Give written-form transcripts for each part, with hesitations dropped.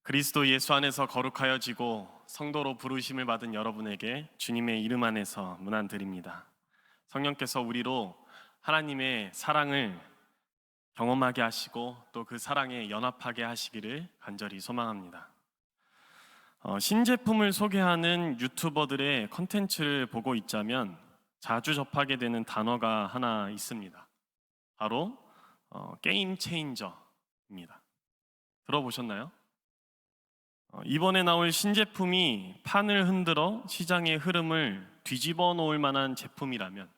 그리스도 예수 안에서 거룩하여지고 성도로 부르심을 받은 여러분에게 주님의 이름 안에서 문안드립니다. 성령께서 우리로 하나님의 사랑을 경험하게 하시고 또 그 사랑에 연합하게 하시기를 간절히 소망합니다. 신제품을 소개하는 유튜버들의 컨텐츠를 보고 있자면 자주 접하게 되는 단어가 하나 있습니다. 바로 게임 체인저입니다. 들어보셨나요? 이번에 나올 신제품이 판을 흔들어 시장의 흐름을 뒤집어 놓을 만한 제품이라면,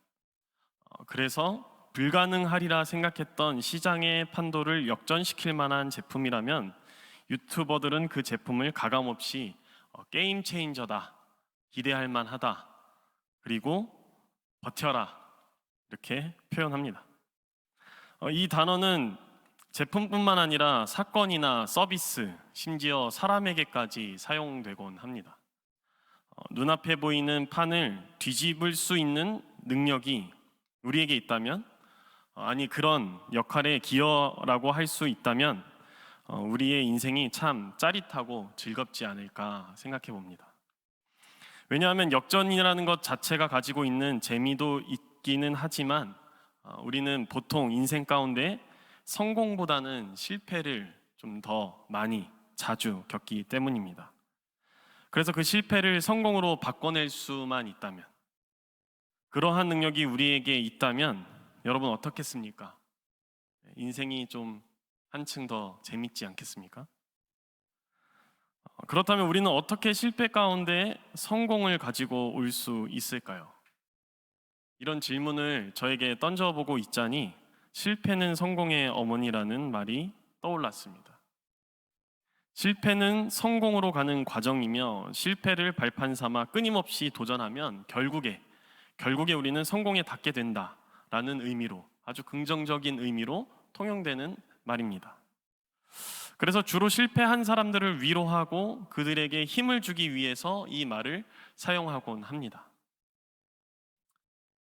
그래서 불가능하리라 생각했던 시장의 판도를 역전시킬 만한 제품이라면 유튜버들은 그 제품을 가감없이 게임 체인저다, 기대할 만하다, 그리고 버텨라, 이렇게 표현합니다. 이 단어는 제품뿐만 아니라 사건이나 서비스, 심지어 사람에게까지 사용되곤 합니다. 눈앞에 보이는 판을 뒤집을 수 있는 능력이 우리에게 있다면, 아니 그런 역할에 기여라고 할 수 있다면 우리의 인생이 참 짜릿하고 즐겁지 않을까 생각해 봅니다. 왜냐하면 역전이라는 것 자체가 가지고 있는 재미도 있기는 하지만 우리는 보통 인생 가운데 성공보다는 실패를 좀 더 많이 자주 겪기 때문입니다. 그래서 그 실패를 성공으로 바꿔낼 수만 있다면, 그러한 능력이 우리에게 있다면 여러분 어떻겠습니까? 인생이 좀 한층 더 재밌지 않겠습니까? 그렇다면 우리는 어떻게 실패 가운데 성공을 가지고 올 수 있을까요? 이런 질문을 저에게 던져보고 있자니 실패는 성공의 어머니라는 말이 떠올랐습니다. 실패는 성공으로 가는 과정이며 실패를 발판 삼아 끊임없이 도전하면 결국에 우리는 성공에 닿게 된다라는 의미로, 아주 긍정적인 의미로 통용되는 말입니다. 그래서 주로 실패한 사람들을 위로하고 그들에게 힘을 주기 위해서 이 말을 사용하곤 합니다.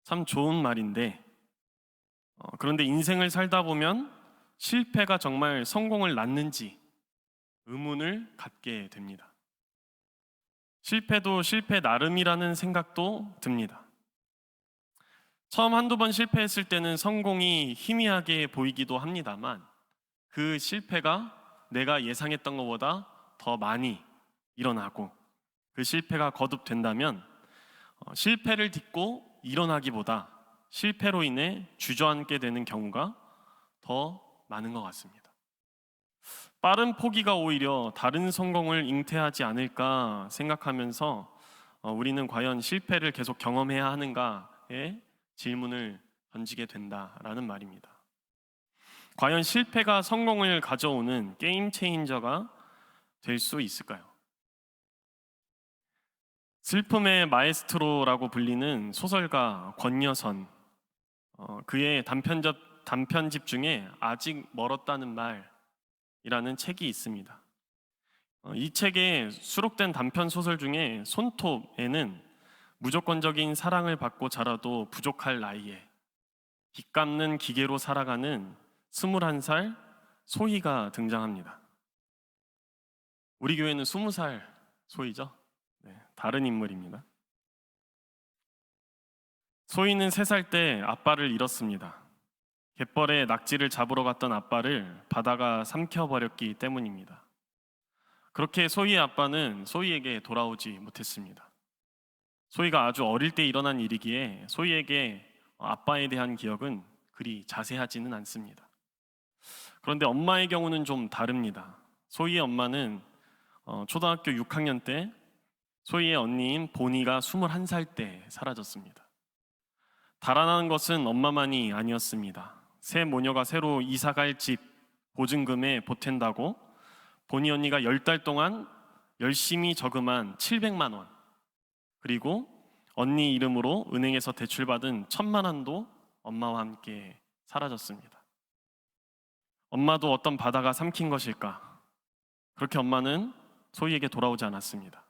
참 좋은 말인데, 그런데 인생을 살다 보면 실패가 정말 성공을 낳는지 의문을 갖게 됩니다. 실패도 실패 나름이라는 생각도 듭니다. 처음 한두 번 실패했을 때는 성공이 희미하게 보이기도 합니다만 그 실패가 내가 예상했던 것보다 더 많이 일어나고 그 실패가 거듭된다면 실패를 딛고 일어나기보다 실패로 인해 주저앉게 되는 경우가 더 많은 것 같습니다. 빠른 포기가 오히려 다른 성공을 잉태하지 않을까 생각하면서 우리는 과연 실패를 계속 경험해야 하는가에 질문을 던지게 된다라는 말입니다. 과연 실패가 성공을 가져오는 게임 체인저가 될 수 있을까요? 슬픔의 마에스트로라고 불리는 소설가 권여선, 그의 단편집 중에 아직 멀었다는 말이라는 책이 있습니다. 이 책에 수록된 단편 소설 중에 손톱에는 무조건적인 사랑을 받고 자라도 부족할 나이에 빚 갚는 기계로 살아가는 21살 소희가 등장합니다. 우리 교회는 20살 소희죠? 네, 다른 인물입니다. 소희는 3살 때 아빠를 잃었습니다. 갯벌에 낙지를 잡으러 갔던 아빠를 바다가 삼켜버렸기 때문입니다. 그렇게 소희의 아빠는 소희에게 돌아오지 못했습니다. 소희가 아주 어릴 때 일어난 일이기에 소희에게 아빠에 대한 기억은 그리 자세하지는 않습니다. 그런데 엄마의 경우는 좀 다릅니다. 소희의 엄마는 초등학교 6학년 때 소희의 언니인 보니가 21살 때 사라졌습니다. 달아나는 것은 엄마만이 아니었습니다. 새 모녀가 새로 이사갈 집 보증금에 보탠다고 보니 언니가 10달 동안 열심히 저금한 700만 원, 그리고 언니 이름으로 은행에서 대출받은 1,000만 원도 엄마와 함께 사라졌습니다. 엄마도 어떤 바다가 삼킨 것일까? 그렇게 엄마는 소희에게 돌아오지 않았습니다.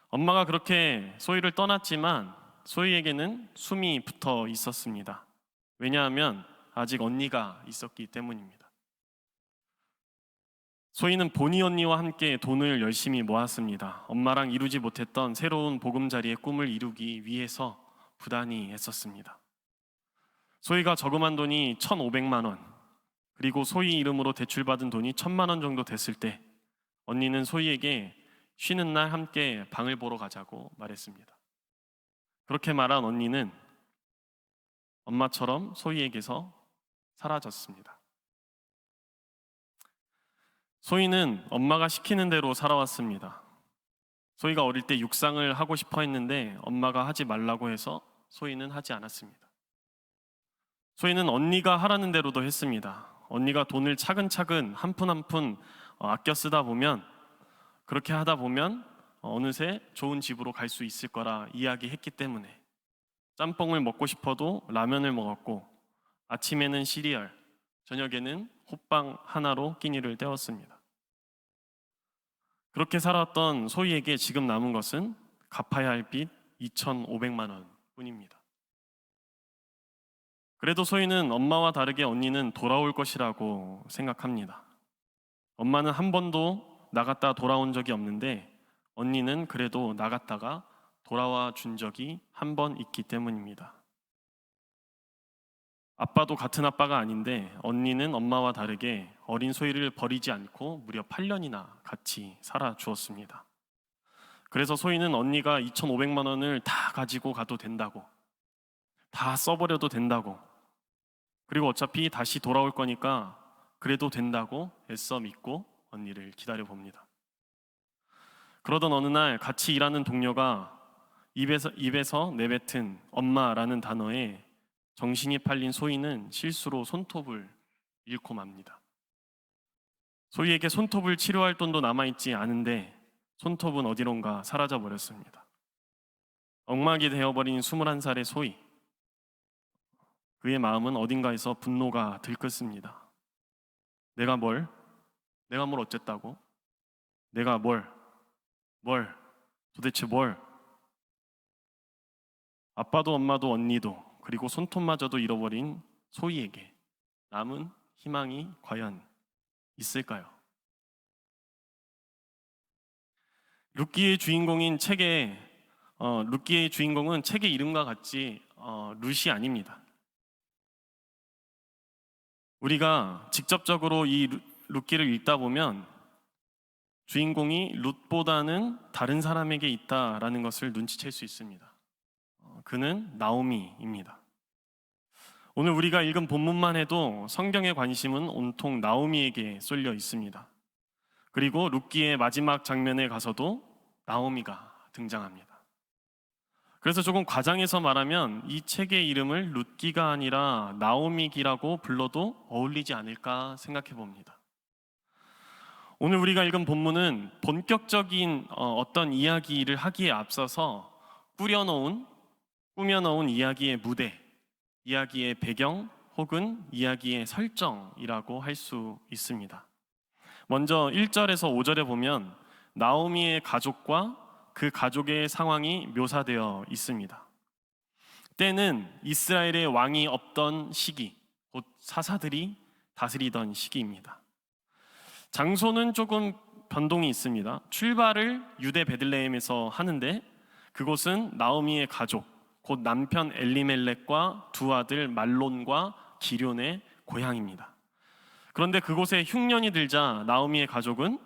엄마가 그렇게 소희를 떠났지만 소희에게는 숨이 붙어 있었습니다. 왜냐하면 아직 언니가 있었기 때문입니다. 소희는 보니 언니와 함께 돈을 열심히 모았습니다. 엄마랑 이루지 못했던 새로운 보금자리의 꿈을 이루기 위해서 부단히 애썼습니다. 소희가 저금한 돈이 1,500만 원, 그리고 소희 이름으로 대출받은 돈이 1,000만 원 정도 됐을 때 언니는 소희에게 쉬는 날 함께 방을 보러 가자고 말했습니다. 그렇게 말한 언니는 엄마처럼 소희에게서 사라졌습니다. 소희는 엄마가 시키는 대로 살아왔습니다. 소희가 어릴 때 육상을 하고 싶어 했는데 엄마가 하지 말라고 해서 소희는 하지 않았습니다. 소희는 언니가 하라는 대로도 했습니다. 언니가 돈을 차근차근 한 푼 한 푼 아껴 쓰다 보면, 그렇게 하다 보면 어느새 좋은 집으로 갈 수 있을 거라 이야기했기 때문에 짬뽕을 먹고 싶어도 라면을 먹었고, 아침에는 시리얼, 저녁에는 호빵 하나로 끼니를 때웠습니다. 그렇게 살았던 소희에게 지금 남은 것은 갚아야 할 빚 2,500만 원 뿐입니다. 그래도 소희는 엄마와 다르게 언니는 돌아올 것이라고 생각합니다. 엄마는 한 번도 나갔다 돌아온 적이 없는데 언니는 그래도 나갔다가 돌아와 준 적이 한 번 있기 때문입니다. 아빠도 같은 아빠가 아닌데 언니는 엄마와 다르게 어린 소희를 버리지 않고 무려 8년이나 같이 살아주었습니다. 그래서 소희는 언니가 2,500만 원을 다 가지고 가도 된다고, 다 써버려도 된다고, 그리고 어차피 다시 돌아올 거니까 그래도 된다고 애써 믿고 언니를 기다려 봅니다. 그러던 어느 날 같이 일하는 동료가 입에서 내뱉은 엄마라는 단어에 정신이 팔린 소희는 실수로 손톱을 잃고 맙니다. 소희에게 손톱을 치료할 돈도 남아있지 않은데 손톱은 어디론가 사라져 버렸습니다. 엉망이 되어버린 21살의 소희, 그의 마음은 어딘가에서 분노가 들끓습니다. 내가 뭘 어쨌다고? 내가 도대체 뭘? 아빠도 엄마도 언니도 그리고 손톱마저도 잃어버린 소희에게 남은 희망이 과연 있을까요? 룻기의 주인공은 책의 이름과 같이 룻이 아닙니다. 우리가 직접적으로 이 룻기를 읽다 보면 주인공이 룻보다는 다른 사람에게 있다라는 것을 눈치챌 수 있습니다. 그는 나오미입니다. 오늘 우리가 읽은 본문만 해도 성경의 관심은 온통 나오미에게 쏠려 있습니다. 그리고 룻기의 마지막 장면에 가서도 나오미가 등장합니다. 그래서 조금 과장해서 말하면 이 책의 이름을 룻기가 아니라 나오미기라고 불러도 어울리지 않을까 생각해 봅니다. 오늘 우리가 읽은 본문은 본격적인 어떤 이야기를 하기에 앞서서 꾸며놓은 이야기의 무대, 이야기의 배경 혹은 이야기의 설정이라고 할 수 있습니다. 먼저 1절에서 5절에 보면 나오미의 가족과 그 가족의 상황이 묘사되어 있습니다. 때는 이스라엘의 왕이 없던 시기, 곧 사사들이 다스리던 시기입니다. 장소는 조금 변동이 있습니다. 출발을 유대 베들레헴에서 하는데 그곳은 나오미의 가족, 곧 남편 엘리멜렉과 두 아들 말론과 기럐의 고향입니다. 그런데 그곳에 흉년이 들자 나오미의 가족은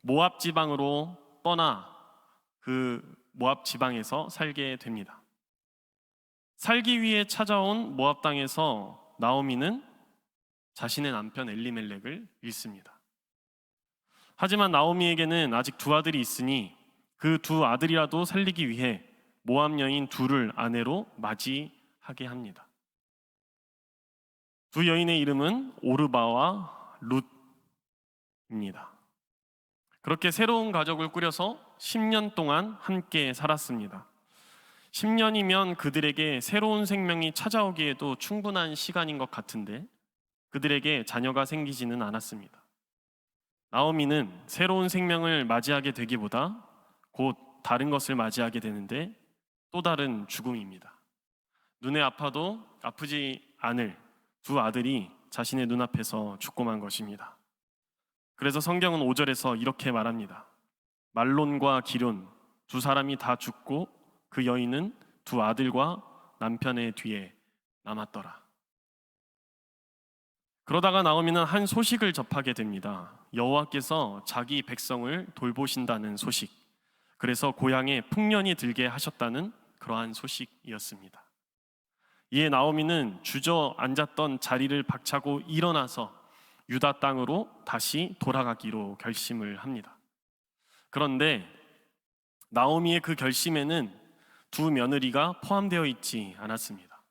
모압 지방으로 떠나 그 모압 지방에서 살게 됩니다. 살기 위해 찾아온 모압 땅에서 나오미는 자신의 남편 엘리멜렉을 잃습니다. 하지만 나오미에게는 아직 두 아들이 있으니 그 두 아들이라도 살리기 위해 모압 여인 둘을 아내로 맞이하게 합니다. 두 여인의 이름은 오르바와 룻입니다. 그렇게 새로운 가족을 꾸려서 10년 동안 함께 살았습니다. 10년이면 그들에게 새로운 생명이 찾아오기에도 충분한 시간인 것 같은데 그들에게 자녀가 생기지는 않았습니다. 나오미는 새로운 생명을 맞이하게 되기보다 곧 다른 것을 맞이하게 되는데 또 다른 죽음입니다. 눈에 아파도 아프지 않을 두 아들이 자신의 눈앞에서 죽고 만 것입니다. 그래서 성경은 5절에서 이렇게 말합니다. 말론과 기륜 두 사람이 다 죽고 그 여인은 두 아들과 남편의 뒤에 남았더라. 그러다가 나오미는 한 소식을 접하게 됩니다. 여호와께서 자기 백성을 돌보신다는 소식. 그래서 고향에 풍년이 들게 하셨다는 그러한 소식이었습니다. 이에 나오미는 주저앉았던 자리를 박차고 일어나서 유다 땅으로 다시 돌아가기로 결심을 합니다. 그런데 나오미의 그 결심에는 두 며느리가 포함되어 있지 않았습니다.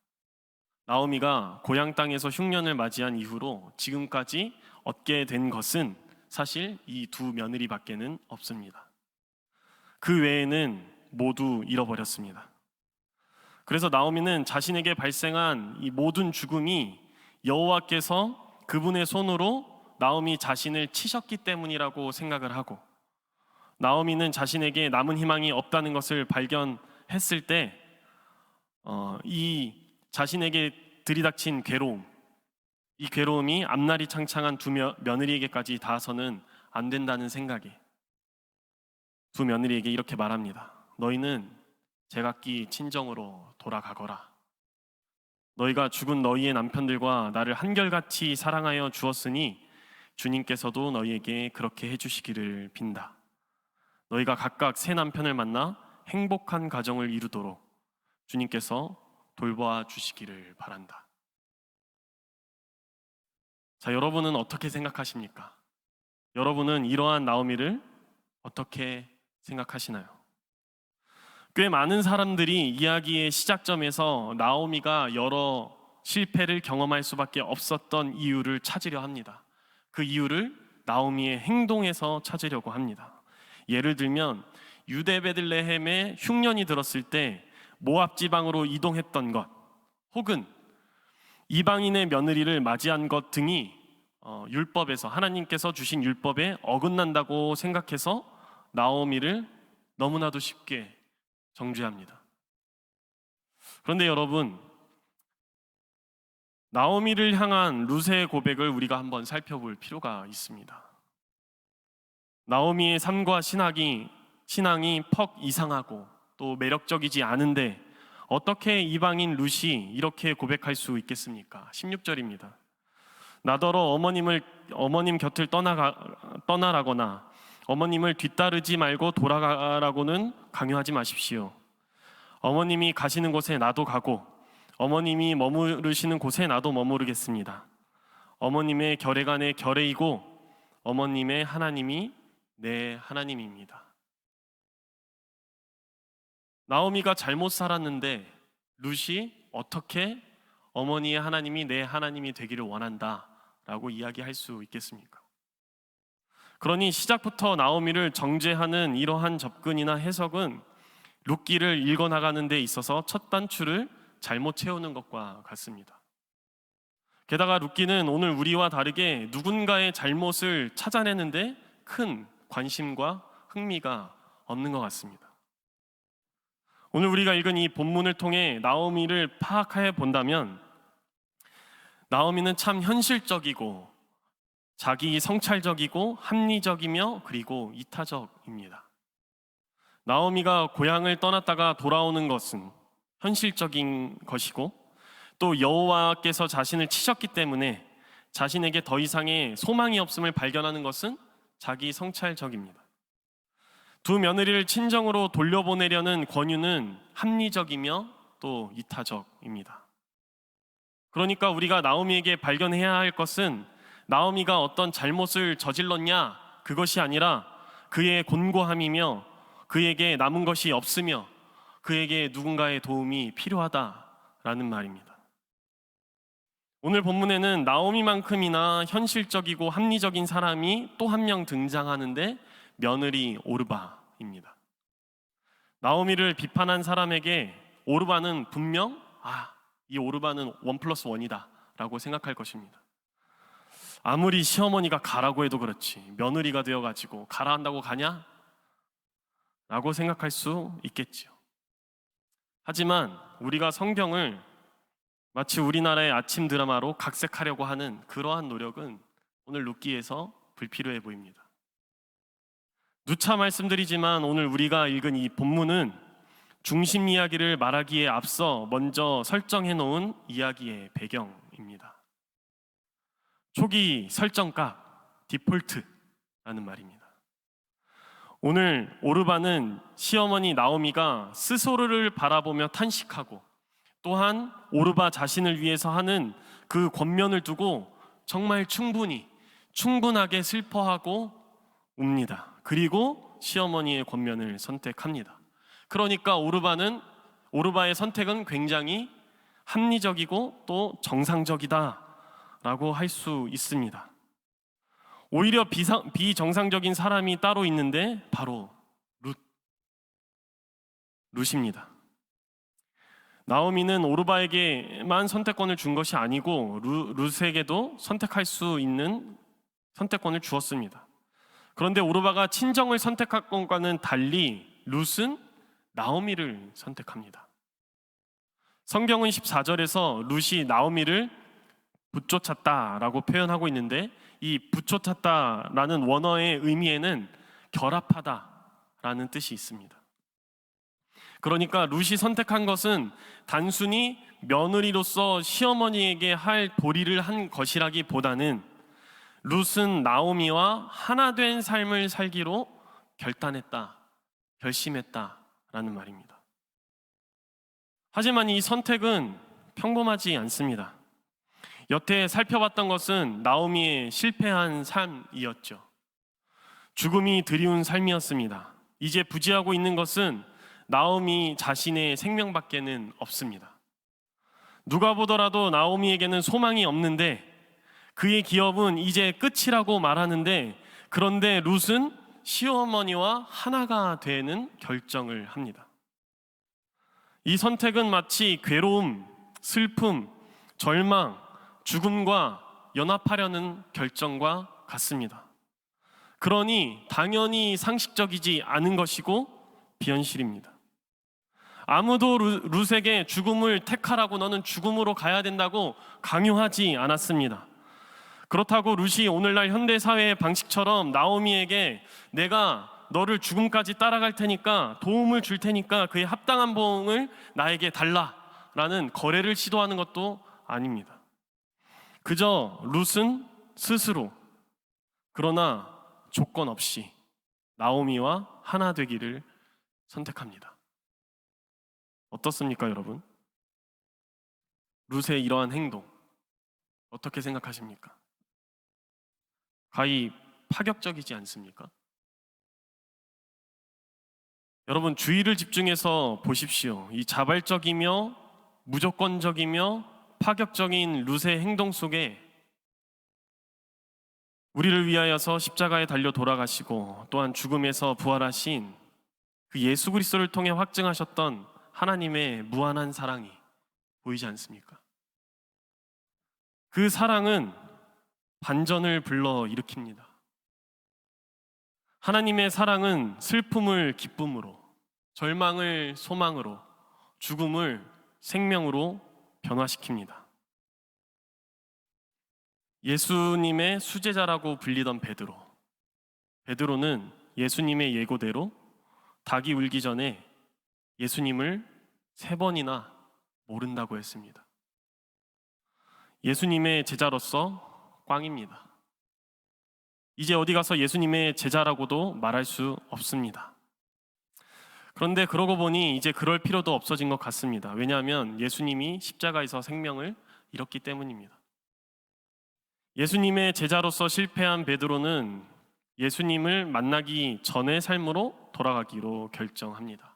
나오미가 고향 땅에서 흉년을 맞이한 이후로 지금까지 얻게 된 것은 사실 이 두 며느리밖에는 없습니다. 그 외에는 모두 잃어버렸습니다. 그래서 나오미는 자신에게 발생한 이 모든 죽음이 여호와께서 그분의 손으로 나오미 자신을 치셨기 때문이라고 생각을 하고, 나오미는 자신에게 남은 희망이 없다는 것을 발견했을 때 이 자신에게 들이닥친 괴로움, 이 괴로움이 앞날이 창창한 두 며느리에게까지 닿아서는 안 된다는 생각에 두 며느리에게 이렇게 말합니다. 너희는 제각기 친정으로 돌아가거라. 너희가 죽은 너희의 남편들과 나를 한결같이 사랑하여 주었으니 주님께서도 너희에게 그렇게 해주시기를 빈다. 너희가 각각 새 남편을 만나 행복한 가정을 이루도록 주님께서 돌보아 주시기를 바란다. 자, 여러분은 어떻게 생각하십니까? 여러분은 이러한 나오미를 어떻게 생각하시나요? 꽤 많은 사람들이 이야기의 시작점에서 나오미가 여러 실패를 경험할 수밖에 없었던 이유를 찾으려 합니다. 그 이유를 나오미의 행동에서 찾으려고 합니다. 예를 들면 유대 베들레헴에 흉년이 들었을 때 모압 지방으로 이동했던 것, 혹은 이방인의 며느리를 맞이한 것 등이 율법에서, 하나님께서 주신 율법에 어긋난다고 생각해서 나오미를 너무나도 쉽게 정죄합니다. 그런데 여러분, 나오미를 향한 룻의 고백을 우리가 한번 살펴볼 필요가 있습니다. 나오미의 삶과 신앙이 퍽 이상하고 또 매력적이지 않은데 어떻게 이방인 룻이 이렇게 고백할 수 있겠습니까? 16절입니다. 나더러 어머님 곁을 떠나라거나 어머님을 뒤따르지 말고 돌아가라고는 강요하지 마십시오. 어머님이 가시는 곳에 나도 가고 어머님이 머무르시는 곳에 나도 머무르겠습니다. 어머님의 결례가 내 결례이고 어머님의 하나님이 내 하나님입니다. 나오미가 잘못 살았는데 룻이 어떻게 어머니의 하나님이 내 하나님이 되기를 원한다 라고 이야기할 수 있겠습니까? 그러니 시작부터 나오미를 정죄하는 이러한 접근이나 해석은 룻기를 읽어나가는 데 있어서 첫 단추를 잘못 채우는 것과 같습니다. 게다가 룻기는 오늘 우리와 다르게 누군가의 잘못을 찾아내는데 큰 관심과 흥미가 없는 것 같습니다. 오늘 우리가 읽은 이 본문을 통해 나오미를 파악해 본다면 나오미는 참 현실적이고 자기 성찰적이고 합리적이며 그리고 이타적입니다. 나오미가 고향을 떠났다가 돌아오는 것은 현실적인 것이고 또 여호와께서 자신을 치셨기 때문에 자신에게 더 이상의 소망이 없음을 발견하는 것은 자기 성찰적입니다. 두 며느리를 친정으로 돌려보내려는 권유는 합리적이며 또 이타적입니다. 그러니까 우리가 나오미에게 발견해야 할 것은 나오미가 어떤 잘못을 저질렀냐, 그것이 아니라 그의 곤고함이며 그에게 남은 것이 없으며 그에게 누군가의 도움이 필요하다라는 말입니다. 오늘 본문에는 나오미만큼이나 현실적이고 합리적인 사람이 또 한 명 등장하는데 며느리 오르바입니다. 나오미를 비판한 사람에게 오르바는 분명 이 오르바는 1+1이다 라고 생각할 것입니다. 아무리 시어머니가 가라고 해도 그렇지 며느리가 되어가지고 가라 한다고 가냐? 라고 생각할 수 있겠지요. 하지만 우리가 성경을 마치 우리나라의 아침 드라마로 각색하려고 하는 그러한 노력은 오늘 룻기에서 불필요해 보입니다. 누차 말씀드리지만 오늘 우리가 읽은 이 본문은 중심 이야기를 말하기에 앞서 먼저 설정해 놓은 이야기의 배경입니다. 초기 설정값, 디폴트라는 말입니다. 오늘 오르바는 시어머니 나오미가 스스로를 바라보며 탄식하고 또한 오르바 자신을 위해서 하는 그 권면을 두고 정말 충분하게 슬퍼하고 웁니다. 그리고 시어머니의 권면을 선택합니다. 그러니까 오르바의 선택은 굉장히 합리적이고 또 정상적이다라고 할 수 있습니다. 오히려 비정상적인 사람이 따로 있는데 바로 룻입니다. 나오미는 오르바에게만 선택권을 준 것이 아니고 룻에게도 선택할 수 있는 선택권을 주었습니다. 그런데 오르바가 친정을 선택할 것과는 달리 룻은 나오미를 선택합니다. 성경은 14절에서 룻이 나오미를 붙쫓았다라고 표현하고 있는데 이 붙쫓았다라는 원어의 의미에는 결합하다라는 뜻이 있습니다. 그러니까 룻이 선택한 것은 단순히 며느리로서 시어머니에게 할 도리를 한 것이라기보다는 룻은 나오미와 하나 된 삶을 살기로 결심했다라는 말입니다. 하지만 이 선택은 평범하지 않습니다. 여태 살펴봤던 것은 나오미의 실패한 삶이었죠. 죽음이 드리운 삶이었습니다. 이제 부지하고 있는 것은 나오미 자신의 생명밖에는 없습니다. 누가 보더라도 나오미에게는 소망이 없는데 그의 기업은 이제 끝이라고 말하는데, 그런데 룻은 시어머니와 하나가 되는 결정을 합니다. 이 선택은 마치 괴로움, 슬픔, 절망, 죽음과 연합하려는 결정과 같습니다. 그러니 당연히 상식적이지 않은 것이고 비현실입니다. 아무도 룻에게 죽음을 택하라고, 너는 죽음으로 가야 된다고 강요하지 않았습니다. 그렇다고 룻이 오늘날 현대사회의 방식처럼 나오미에게 내가 너를 죽음까지 따라갈 테니까, 도움을 줄 테니까 그에 합당한 보응을 나에게 달라라는 거래를 시도하는 것도 아닙니다. 그저 룻은 스스로, 그러나 조건 없이 나오미와 하나 되기를 선택합니다. 어떻습니까, 여러분? 룻의 이러한 행동 어떻게 생각하십니까? 가히 파격적이지 않습니까? 여러분, 주의를 집중해서 보십시오. 이 자발적이며 무조건적이며 파격적인 룻의 행동 속에 우리를 위하여서 십자가에 달려 돌아가시고 또한 죽음에서 부활하신 그 예수 그리스도를 통해 확증하셨던 하나님의 무한한 사랑이 보이지 않습니까? 그 사랑은 반전을 불러일으킵니다. 하나님의 사랑은 슬픔을 기쁨으로, 절망을 소망으로, 죽음을 생명으로 변화시킵니다. 예수님의 수제자라고 불리던 베드로는 예수님의 예고대로 닭이 울기 전에 예수님을 3번이나 모른다고 했습니다. 예수님의 제자로서 꽝입니다. 이제 어디 가서 예수님의 제자라고도 말할 수 없습니다. 그런데 그러고 보니 이제 그럴 필요도 없어진 것 같습니다. 왜냐하면 예수님이 십자가에서 생명을 잃었기 때문입니다. 예수님의 제자로서 실패한 베드로는 예수님을 만나기 전의 삶으로 돌아가기로 결정합니다.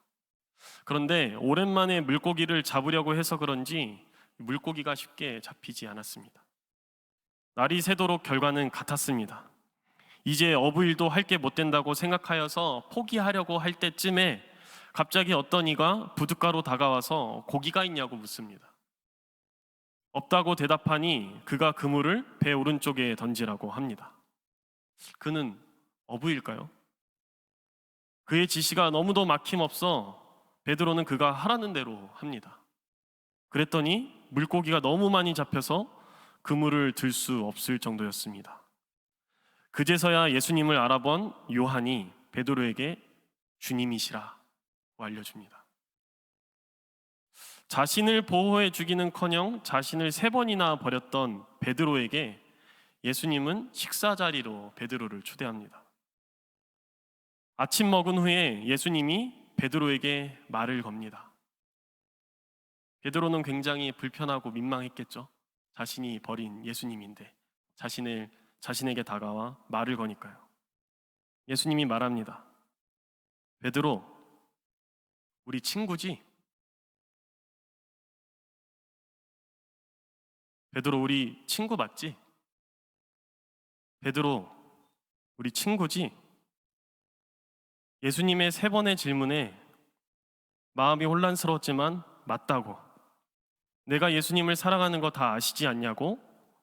그런데 오랜만에 물고기를 잡으려고 해서 그런지 물고기가 쉽게 잡히지 않았습니다. 날이 새도록 결과는 같았습니다. 이제 어부일도 할 게 못 된다고 생각하여서 포기하려고 할 때쯤에 갑자기 어떤 이가 부둣가로 다가와서 고기가 있냐고 묻습니다. 없다고 대답하니 그가 그물을 배 오른쪽에 던지라고 합니다. 그는 어부일까요? 그의 지시가 너무도 막힘없어 베드로는 그가 하라는 대로 합니다. 그랬더니 물고기가 너무 많이 잡혀서 그물을 들 수 없을 정도였습니다. 그제서야 예수님을 알아본 요한이 베드로에게 주님이시라고 알려줍니다. 자신을 보호해 주기는커녕 자신을 3번이나 버렸던 베드로에게 예수님은 식사 자리로 베드로를 초대합니다. 아침 먹은 후에 예수님이 베드로에게 말을 겁니다. 베드로는 굉장히 불편하고 민망했겠죠. 자신이 버린 예수님인데 자신에게 다가와 말을 거니까요. 예수님이 말합니다. 베드로, 우리 친구지? 베드로, 우리 친구 맞지? 베드로, 우리 친구지? 예수님의 3번의 질문에 마음이 혼란스러웠지만 맞다고, 내가 예수님을 사랑하는 거 다 아시지 않냐고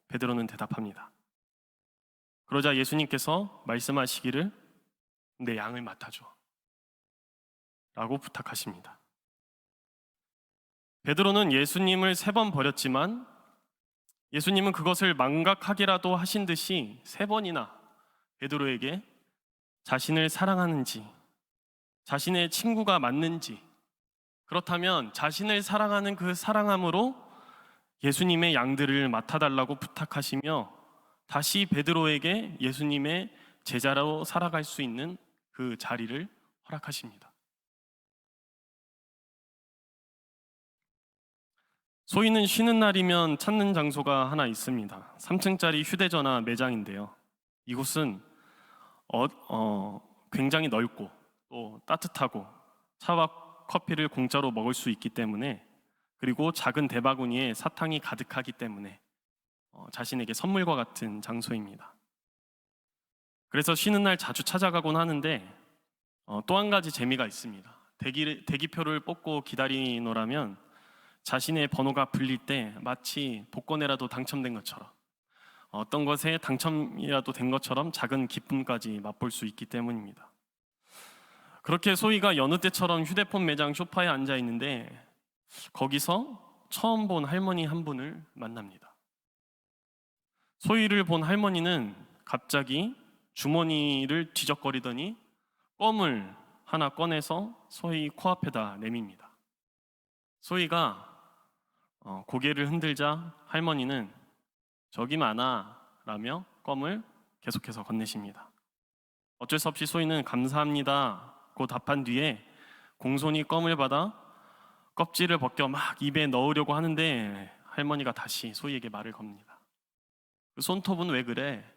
베드로는 대답합니다. 그러자 예수님께서 말씀하시기를 내 양을 맡아줘 라고 부탁하십니다. 베드로는 예수님을 3번 버렸지만 예수님은 그것을 망각하기라도 하신 듯이 3번이나 베드로에게 자신을 사랑하는지, 자신의 친구가 맞는지, 그렇다면 자신을 사랑하는 그 사랑함으로 예수님의 양들을 맡아달라고 부탁하시며 다시 베드로에게 예수님의 제자로 살아갈 수 있는 그 자리를 허락하십니다. 소위는 쉬는 날이면 찾는 장소가 하나 있습니다. 3층짜리 휴대전화 매장인데요. 이곳은 굉장히 넓고 또 따뜻하고 차와 커피를 공짜로 먹을 수 있기 때문에, 그리고 작은 대바구니에 사탕이 가득하기 때문에 자신에게 선물과 같은 장소입니다. 그래서 쉬는 날 자주 찾아가곤 하는데 또 한 가지 재미가 있습니다. 대기표를 뽑고 기다리노라면 자신의 번호가 불릴 때 마치 복권에라도 당첨된 것처럼, 어떤 것에 당첨이라도 된 것처럼 작은 기쁨까지 맛볼 수 있기 때문입니다. 그렇게 소희가 여느 때처럼 휴대폰 매장 소파에 앉아 있는데 거기서 처음 본 할머니 한 분을 만납니다. 소희를 본 할머니는 갑자기 주머니를 뒤적거리더니 껌을 하나 꺼내서 소희 코앞에다 내밉니다. 소희가 고개를 흔들자 할머니는 저기 많아 라며 껌을 계속해서 건네십니다. 어쩔 수 없이 소희는 감사합니다 고 답한 뒤에 공손히 껌을 받아 껍질을 벗겨 막 입에 넣으려고 하는데 할머니가 다시 소희에게 말을 겁니다. 그 손톱은 왜 그래?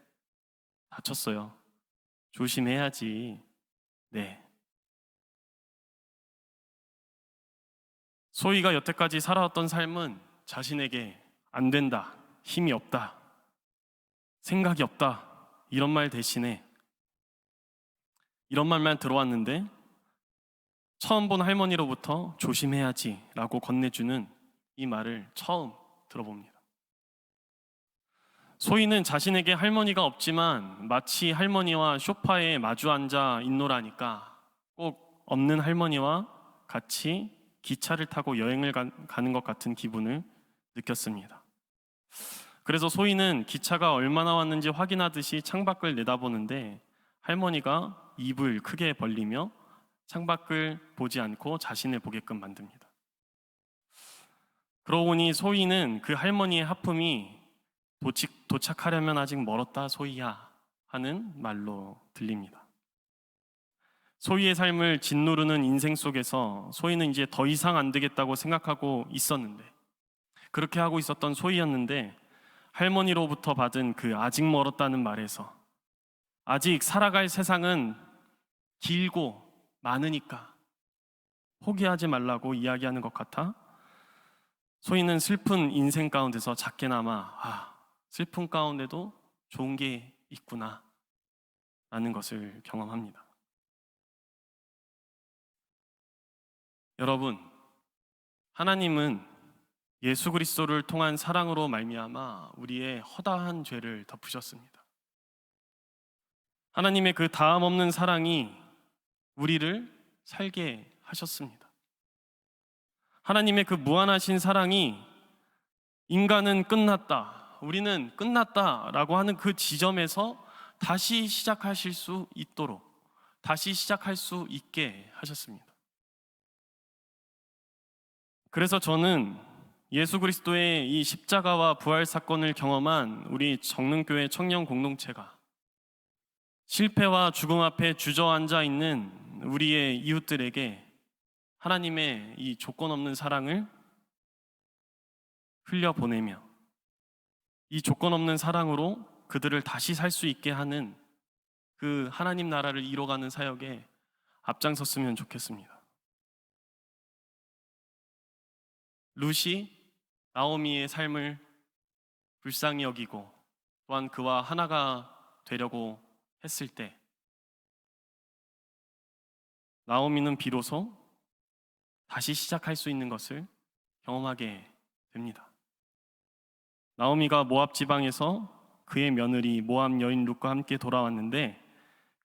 다쳤어요. 조심해야지. 네. 소희가 여태까지 살아왔던 삶은 자신에게 안 된다, 힘이 없다, 생각이 없다 이런 말 대신에 이런 말만 들어왔는데 처음 본 할머니로부터 조심해야지 라고 건네주는 이 말을 처음 들어봅니다. 소희는 자신에게 할머니가 없지만 마치 할머니와 소파에 마주 앉아 있노라니까 꼭 없는 할머니와 같이 기차를 타고 여행을 가는 것 같은 기분을 느꼈습니다. 그래서 소희는 기차가 얼마나 왔는지 확인하듯이 창밖을 내다보는데 할머니가 입을 크게 벌리며 창밖을 보지 않고 자신을 보게끔 만듭니다. 그러고 보니 소희는 그 할머니의 하품이 도착하려면 아직 멀었다 소희야 하는 말로 들립니다. 소희의 삶을 짓누르는 인생 속에서 소희는 이제 더 이상 안 되겠다고 생각하고 있었는데, 그렇게 하고 있었던 소희였는데 할머니로부터 받은 그 아직 멀었다는 말에서 아직 살아갈 세상은 길고 많으니까 포기하지 말라고 이야기하는 것 같아 소희는 슬픈 인생 가운데서 작게나마 슬픔 가운데도 좋은 게 있구나 라는 것을 경험합니다. 여러분, 하나님은 예수 그리스도를 통한 사랑으로 말미암아 우리의 허다한 죄를 덮으셨습니다. 하나님의 그 다음 없는 사랑이 우리를 살게 하셨습니다. 하나님의 그 무한하신 사랑이 인간은 끝났다, 우리는 끝났다라고 하는 그 지점에서 다시 시작하실 수 있도록, 다시 시작할 수 있게 하셨습니다. 그래서 저는 예수 그리스도의 이 십자가와 부활 사건을 경험한 우리 정릉교회 청년 공동체가 실패와 죽음 앞에 주저앉아 있는 우리의 이웃들에게 하나님의 이 조건 없는 사랑을 흘려보내며 이 조건 없는 사랑으로 그들을 다시 살 수 있게 하는 그 하나님 나라를 이뤄가는 사역에 앞장섰으면 좋겠습니다. 룻이 나오미의 삶을 불쌍히 여기고 또한 그와 하나가 되려고 했을 때 나오미는 비로소 다시 시작할 수 있는 것을 경험하게 됩니다. 나오미가 모압 지방에서 그의 며느리 모압 여인 룻과 함께 돌아왔는데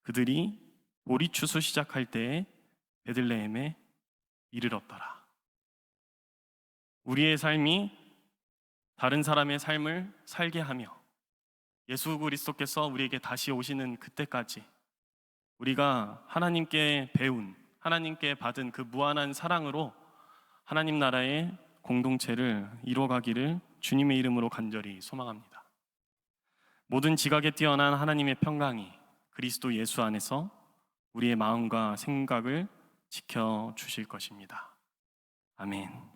그들이 보리 추수 시작할 때에 베들레헴에 이르렀더라. 우리의 삶이 다른 사람의 삶을 살게 하며 예수 그리스도께서 우리에게 다시 오시는 그때까지 우리가 하나님께 배운, 하나님께 받은 그 무한한 사랑으로 하나님 나라의 공동체를 이뤄가기를 주님의 이름으로 간절히 소망합니다. 모든 지각에 뛰어난 하나님의 평강이 그리스도 예수 안에서 우리의 마음과 생각을 지켜주실 것입니다. 아멘.